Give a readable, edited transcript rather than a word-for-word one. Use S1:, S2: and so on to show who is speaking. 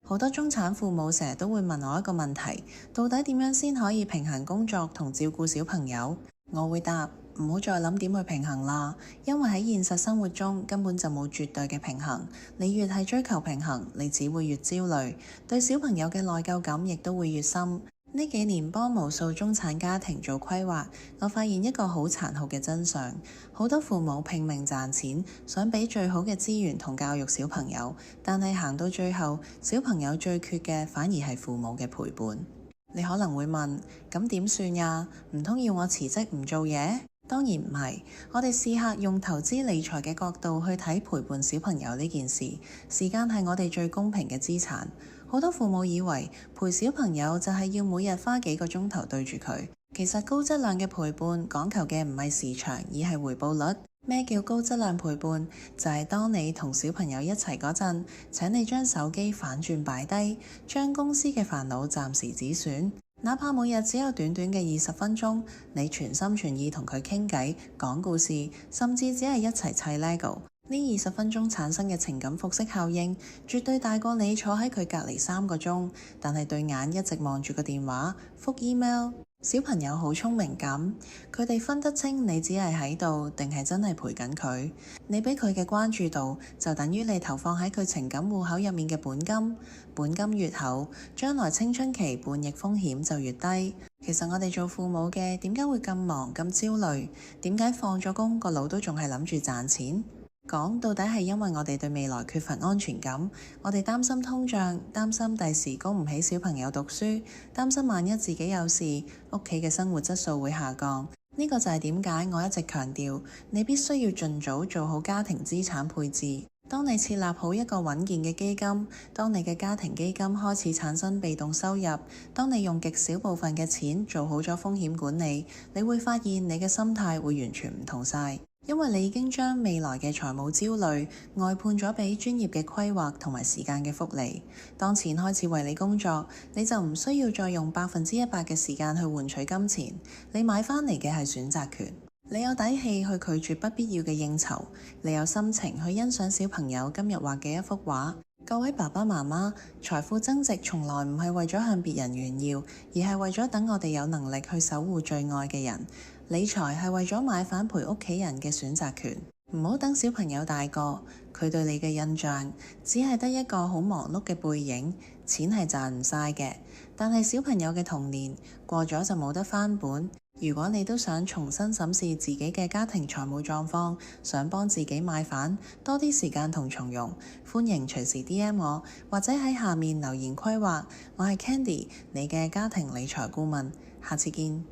S1: 好多中產父母成日都會問我一個問題，到底點樣先可以平衡工作同照顧小朋友？我會答：唔好再諗點去平衡啦，因為喺現實生活中根本就冇絕對嘅平衡。你越係追求平衡，你只會越焦慮，對小朋友嘅內疚感亦都會越深。呢幾年幫無數中產家庭做規劃，我發現一個好殘酷嘅真相：好多父母拼命賺錢，想俾最好嘅資源同教育小朋友，但係行到最後，小朋友最缺嘅反而係父母嘅陪伴。你可能會問：咁點算呀？唔通要我辭職唔做嘢？當然唔係，我哋試下用投資理財嘅角度去睇陪伴小朋友呢件事。時間係我哋最公平嘅資產。好多父母以為陪小朋友就係要每日花幾個鐘頭對住佢，其實高質量嘅陪伴講求嘅唔係時長，而係回報率。咩叫高質量陪伴？就係當你同小朋友一齊嗰陣，請你將手機反轉擺低，將公司嘅煩惱暫時止損。哪怕每日只有短短嘅20分鐘，你全心全意同佢傾偈、講故事，甚至只係一齊砌 Lego，呢20分鐘產生嘅情感複式效應，絕對大過你坐喺佢隔離3個鐘，但係對眼一直望住個電話、覆 email。小朋友好聰明咁，佢哋分得清你只係喺度定係真係陪緊佢。你俾佢嘅關注度，就等於你投放喺佢情感戶口入面嘅本金。本金越厚，將來青春期叛逆風險就越低。其實我哋做父母嘅點解會咁忙咁焦慮？點解放咗工個腦都仲係諗住賺錢？講到底係因為我哋對未來缺乏安全感，我哋擔心通脹，擔心第時供唔起小朋友讀書，擔心萬一自己有事，屋企嘅生活質素會下降。呢個就係點解我一直強調，你必須要盡早做好家庭資產配置。當你設立好一個穩健嘅基金，當你嘅家庭基金開始產生被動收入，當你用極少部分嘅錢做好咗風險管理，你會發現你嘅心態會完全唔同晒。因為你已經將未來嘅財務焦慮外判咗俾專業嘅規劃同埋時間嘅福利。當錢開始為你工作，你就唔需要再用100%嘅時間去換取金錢，你買返嚟嘅係選擇權。你有底氣去拒絕不必要嘅應酬，你有心情去欣賞小朋友今日畫嘅一幅畫。各位爸爸媽媽，財富增值從來唔係為咗向別人炫耀，而係為咗等我哋有能力去守護最愛嘅人。理財係為咗買返陪屋企人嘅選擇權。唔好等小朋友大個，佢對你嘅印象只係得一個好忙碌嘅背影，錢係賺唔晒嘅。但係小朋友嘅童年過咗就冇得返本。如果你都想重新審視自己嘅家庭財務狀況，想幫自己買返多啲時間同從容，歡迎隨時 DM 我，或者喺下面留言規劃。我係 Candy，你嘅家庭理財顧問，下次見。